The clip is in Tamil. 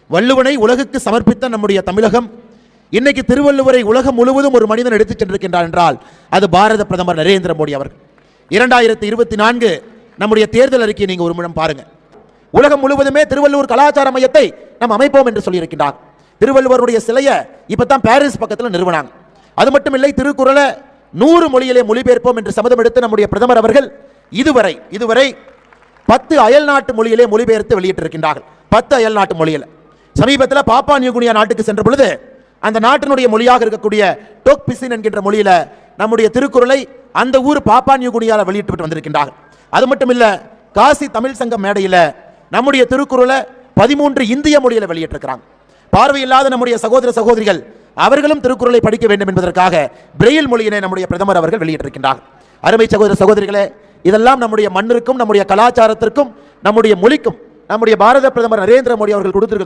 வள்ளுவனை உலகுக்கு சமர்ப்பித்த நம்முடைய தமிழகம் இன்னைக்கு திருவள்ளுவரை உலகம் முழுவதும் ஒரு மனிதன் எடுத்துச் சென்றிருக்கின்றார் என்றால் அது பாரத பிரதமர் நரேந்திர மோடி அவர்கள். 2024 நம்முடைய தேர்தல் அறிக்கையை நீங்க ஒரு முறம் பாருங்க. உலகம் முழுவதுமே திருவள்ளுவர் கலாச்சார மையத்தை நாம் அமைப்போம் என்று சொல்லியிருக்கின்றார். திருவள்ளுவருடைய சிலையை இப்பதான் பாரிஸ் பக்கத்தில் நிறுவனாங்க. அது மட்டும் இல்லை, திருக்குறளை 100 மொழியிலே மொழிபெயர்ப்போம் என்று சபதம் எடுத்து நம்முடைய பிரதமர் அவர்கள் இதுவரை 10 அயல்நாட்டு மொழியிலே மொழிபெயர்த்து வெளியிட்டிருக்கின்றார்கள். 10 அயல்நாட்டு மொழியில். சமீபத்தில் பாப்பா நியூகினியா நாட்டுக்கு சென்ற பொழுது அந்த நாட்டினுடைய மொழியாக இருக்கக்கூடிய டோக் பிசின் என்கின்ற மொழியில நம்முடைய திருக்குறளை அந்த ஊர் பாப்பா நியூகினியால வெளியிட்டு வந்திருக்கின்றார்கள். அது மட்டும் இல்ல, காசி தமிழ் சங்கம் மேடையில் நம்முடைய திருக்குறளை 13 இந்திய மொழியில வெளியிட்டிருக்கிறாங்க. பார்வையில்லாத நம்முடைய சகோதர சகோதரிகள் அவர்களும் திருக்குறளை படிக்க வேண்டும் என்பதற்காக பிரெயில் மொழியினை நம்முடைய பிரதமர் அவர்கள் வெளியிட்டிருக்கின்றார்கள். அருமை சகோதர சகோதரிகளே, இதெல்லாம் நம்முடைய மண்ணிற்கும் நம்முடைய கலாச்சாரத்திற்கும் நம்முடைய மொழிக்கும் நம்முடைய பாரத பிரதமர் நரேந்திர மோடி அவர்கள் கொடுத்திருக்க